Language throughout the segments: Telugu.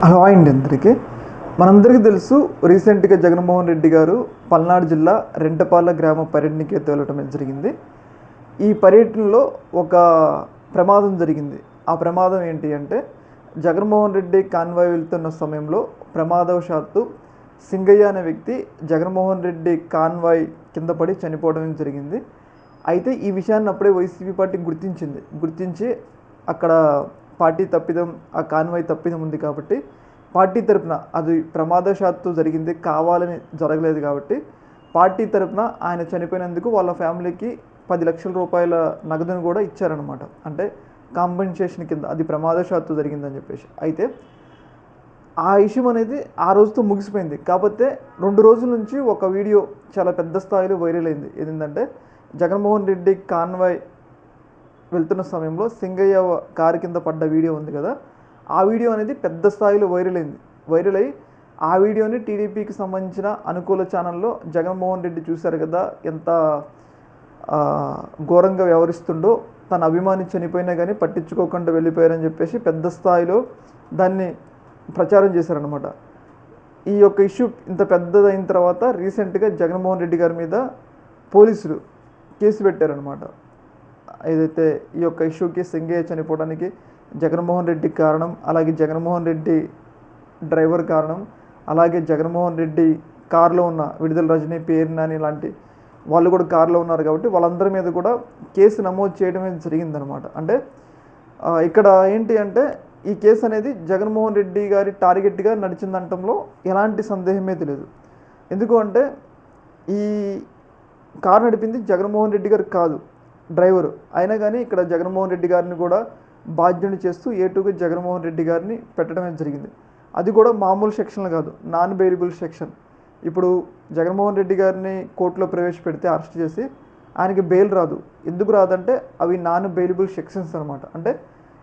హలో అండి అందరికీ మనందరికీ తెలుసు రీసెంట్గా జగన్మోహన్ రెడ్డి గారు పల్నాడు జిల్లా రెంటపాల గ్రామ పర్యటనకి వెళ్ళటం జరిగింది. ఈ పర్యటనలో ఒక ప్రమాదం జరిగింది. ఆ ప్రమాదం ఏంటి అంటే జగన్మోహన్ రెడ్డి కాన్వాయ్ వెళ్తున్న సమయంలో ప్రమాదవశాత్తు సింగయ్య అనే వ్యక్తి జగన్మోహన్ రెడ్డి కాన్వాయ్ కింద పడి చనిపోవడం జరిగింది. అయితే ఈ విషయాన్ని అప్పుడే వైసీపీ పార్టీ గుర్తించి అక్కడ పార్టీ తప్పిదం, ఆ కాన్వాయ్ తప్పిదం ఉంది కాబట్టి పార్టీ తరపున అది ప్రమాదవశాత్తు జరిగింది, కావాలని జరగలేదు కాబట్టి పార్టీ తరపున ఆయన చనిపోయినందుకు వాళ్ళ ఫ్యామిలీకి 10 లక్షల రూపాయల నగదును కూడా ఇచ్చారనమాట. అంటే కాంపెన్సేషన్ కింద, అది ప్రమాదవశాత్తు జరిగిందని చెప్పేసి. అయితే ఆ ఇష్యూ అనేది ఆ రోజుతో ముగిసిపోయింది. కాకపోతే 2 రోజుల నుంచి ఒక వీడియో చాలా పెద్ద స్థాయిలో వైరల్ అయింది. ఏంటంటే జగన్మోహన్ రెడ్డి కాన్వాయ్ వెళ్తున్న సమయంలో సింగయ్య కారు కింద పడ్డ వీడియో ఉంది కదా, ఆ వీడియో అనేది పెద్ద స్థాయిలో వైరల్ అయ్యి ఆ వీడియోని టీడీపీకి సంబంధించిన అనుకూల ఛానల్లో జగన్మోహన్ రెడ్డి చూశారు కదా ఎంత ఘోరంగా వ్యవహరిస్తుండో, తన అభిమాని చనిపోయినా కానీ పట్టించుకోకుండా వెళ్ళిపోయారని చెప్పేసి పెద్ద స్థాయిలో దాన్ని ప్రచారం చేశారనమాట. ఈ యొక్క ఇష్యూ ఇంత పెద్దదైన తర్వాత రీసెంట్గా జగన్మోహన్ రెడ్డి గారి మీద పోలీసులు కేసు పెట్టారనమాట. ఏదైతే ఈ యొక్క ఇష్యూకి సింగయ్య చనిపోవడానికి జగన్మోహన్ రెడ్డి కారణం, అలాగే జగన్మోహన్ రెడ్డి డ్రైవర్ కారణం, అలాగే జగన్మోహన్ రెడ్డి కారులో ఉన్న విడుదల రజనీ, పేరు నాని లాంటి వాళ్ళు కూడా కారులో ఉన్నారు కాబట్టి వాళ్ళందరి మీద కూడా కేసు నమోదు చేయడమే జరిగిందనమాట. అంటే ఇక్కడ ఏంటి అంటే ఈ కేసు అనేది జగన్మోహన్ రెడ్డి గారి టార్గెట్గా నడిచిందంటంలో ఎలాంటి సందేహమే తెలియదు. ఎందుకు అంటే ఈ కారు నడిపింది జగన్మోహన్ రెడ్డి గారు కాదు, డ్రైవరు. అయినా కానీ ఇక్కడ జగన్మోహన్ రెడ్డి గారిని కూడా బాధ్యుని చేస్తూ A2కి జగన్మోహన్ రెడ్డి గారిని పెట్టడమే జరిగింది. అది కూడా మామూలు సెక్షన్లు కాదు, నాన్ బెయిలబుల్ సెక్షన్. ఇప్పుడు జగన్మోహన్ రెడ్డి గారిని కోర్టులో ప్రవేశపెడితే అరెస్ట్ చేసి ఆయనకి బెయిల్ రాదు. ఎందుకు రాదంటే అవి నాన్ బెయిలబుల్ సెక్షన్స్ అనమాట. అంటే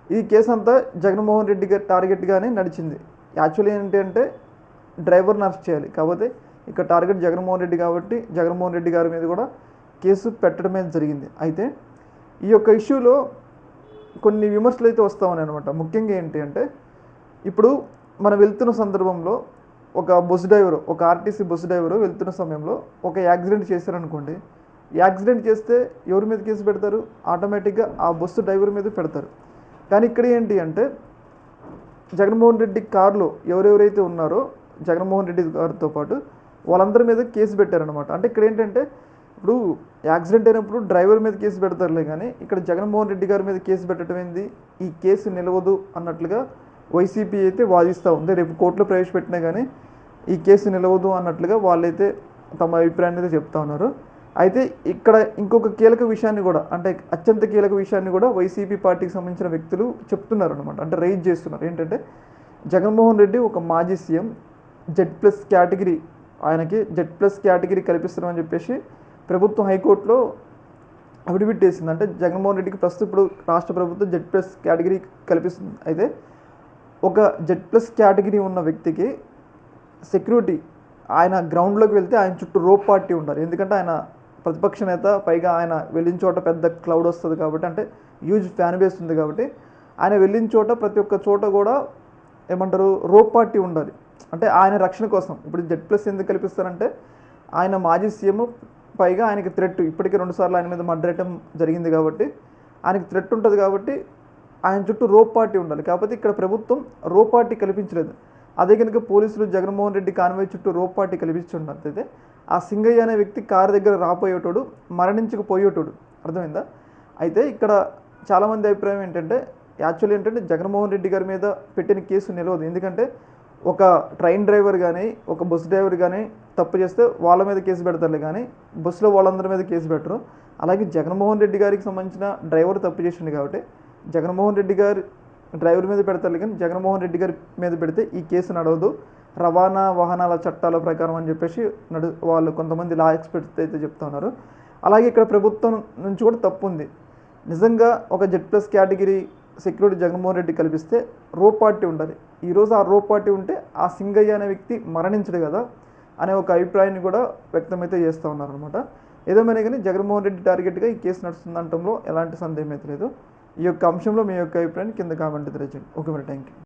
ఈ కేసు అంతా జగన్మోహన్ రెడ్డి గారి టార్గెట్గానే నడిచింది. యాక్చువల్లీ ఏంటంటే డ్రైవర్ని అరెస్ట్ చేయాలి, కాకపోతే ఇక్కడ టార్గెట్ జగన్మోహన్ రెడ్డి కాబట్టి జగన్మోహన్ రెడ్డి గారి మీద కూడా కేసు పెట్టడమే జరిగింది. అయితే ఈ యొక్క ఇష్యూలో కొన్ని విమర్శలు అయితే వస్తూ ఉన్నాయి అనమాట. ముఖ్యంగా ఏంటి అంటే ఇప్పుడు మనం వెళ్తున్న సందర్భంలో ఒక బస్సు డ్రైవరు, ఒక ఆర్టీసీ బస్సు డ్రైవరు వెళ్తున్న సమయంలో ఒక యాక్సిడెంట్ చేశారనుకోండి. యాక్సిడెంట్ చేస్తే ఎవరి మీద కేసు పెడతారు? ఆటోమేటిక్గా ఆ బస్సు డ్రైవర్ మీద పెడతారు. కానీ ఇక్కడ ఏంటి అంటే జగన్మోహన్ రెడ్డి కారులో ఎవరెవరైతే ఉన్నారో జగన్మోహన్ రెడ్డి గారితో పాటు వాళ్ళందరి మీద కేసు పెట్టారనమాట. అంటే ఇక్కడ ఏంటంటే ఇప్పుడు యాక్సిడెంట్ అయినప్పుడు డ్రైవర్ మీద కేసు పెడతారులే, కానీ ఇక్కడ జగన్మోహన్ రెడ్డి గారి మీద కేసు పెట్టడం ఏంది, ఈ కేసు నిలవదు అన్నట్లుగా వైసీపీ అయితే వాదిస్తూ ఉంది. రేపు కోర్టులో ప్రవేశపెట్టినా కానీ ఈ కేసు నిలవదు అన్నట్లుగా వాళ్ళైతే తమ అభిప్రాయాన్ని అయితే చెప్తా ఉన్నారు. అయితే ఇక్కడ ఇంకొక కీలక విషయాన్ని కూడా, అంటే అత్యంత కీలక విషయాన్ని కూడా వైసీపీ పార్టీకి సంబంధించిన వ్యక్తులు చెప్తున్నారు అనమాట. అంటే రైజ్ చేస్తున్నారు. ఏంటంటే జగన్మోహన్ రెడ్డి ఒక మాజీ సీఎం, Z+ కేటగిరీ, ఆయనకి Z+ కేటగిరీ కల్పిస్తున్నామని చెప్పేసి ప్రభుత్వం హైకోర్టులో అఫిడవిట్ వేసింది. అంటే జగన్మోహన్ రెడ్డికి ప్రస్తుతం ఇప్పుడు రాష్ట్ర ప్రభుత్వం Z+ కేటగిరీ కల్పిస్తుంది. అయితే ఒక Z+ కేటగిరీ ఉన్న వ్యక్తికి సెక్యూరిటీ, ఆయన గ్రౌండ్లోకి వెళ్తే ఆయన చుట్టూ రోప్ పార్టీ ఉండాలి. ఎందుకంటే ఆయన ప్రతిపక్ష నేత, పైగా ఆయన వెళ్ళిన చోట పెద్ద క్లౌడ్ వస్తుంది కాబట్టి, అంటే హ్యూజ్ ఫ్యాన్ బేస్ ఉంది కాబట్టి ఆయన వెళ్ళిన చోట ప్రతి ఒక్క చోట కూడా ఏమంటారు రోప్ పార్టీ ఉండాలి. అంటే ఆయన రక్షణ కోసం. ఇప్పుడు Z+ ఎందుకు కల్పిస్తారంటే ఆయన మాజీ సీఎం, పైగా ఆయనకి థ్రెట్, ఇప్పటికే 2 సార్లు ఆయన మీద మర్డర్ అటెంప్ట్ జరిగింది కాబట్టి ఆయనకి థ్రెట్ ఉంటుంది కాబట్టి ఆయన చుట్టూ రోప్ పార్టీ ఉండాలి. కాకపోతే ఇక్కడ ప్రభుత్వం రోప్ పార్టీ కల్పించలేదు. అదే కనుక పోలీసులు జగన్మోహన్ రెడ్డి కాన్వాయ్ చుట్టూ రోప్ పార్టీ కల్పించున్నట్లయితే ఆ సింగయ్య అనే వ్యక్తి కారు దగ్గర రాపోయేటోడు, మరణించకపోయేటోడు. అర్థమైందా? అయితే ఇక్కడ చాలామంది అభిప్రాయం ఏంటంటే యాక్చువల్లీ ఏంటంటే జగన్మోహన్ రెడ్డి గారి మీద పెట్టిన కేసు నిలవదు. ఎందుకంటే ఒక ట్రైన్ డ్రైవర్ కానీ ఒక బస్ డ్రైవర్ కానీ తప్పు చేస్తే వాళ్ళ మీద కేసు పెడతారులే, కానీ బస్సులో వాళ్ళందరి మీద కేసు పెట్టరు. అలాగే జగన్మోహన్ రెడ్డి గారికి సంబంధించిన డ్రైవర్ తప్పు చేసింది కాబట్టి జగన్మోహన్ రెడ్డి గారి డ్రైవర్ మీద పెడతారు, కానీ జగన్మోహన్ రెడ్డి గారి మీద పెడితే ఈ కేసు నడవదు, రవాణా వాహనాల చట్టాల ప్రకారం అని చెప్పేసి వాళ్ళు కొంతమంది లా ఎక్స్పర్ట్స్ అయితే చెప్తా ఉన్నారు. అలాగే ఇక్కడ ప్రభుత్వం నుంచి కూడా తప్పు ఉంది. నిజంగా ఒక Z+ category security Jaganmohan Reddy కల్పిస్తే రోప్ పార్టీ ఉండాలి. ఈరోజు ఆ రోప్ పార్టీ ఉంటే ఆ సింగయ్య అనే వ్యక్తి మరణించడు కదా అనే ఒక అభిప్రాయాన్ని కూడా వ్యక్తమైతే చేస్తూ ఉన్నారనమాట. ఏదేమైనా కానీ జగన్మోహన్ రెడ్డి టార్గెట్గా ఈ కేసు నడుస్తుందంటంలో ఎలాంటి సందేహం అయితే లేదు. ఈ యొక్క అంశంలో మీ యొక్క అభిప్రాయాన్ని కింద కామెంట్ తెలియజేయండి. ఓకే మరి, థ్యాంక్ యూ.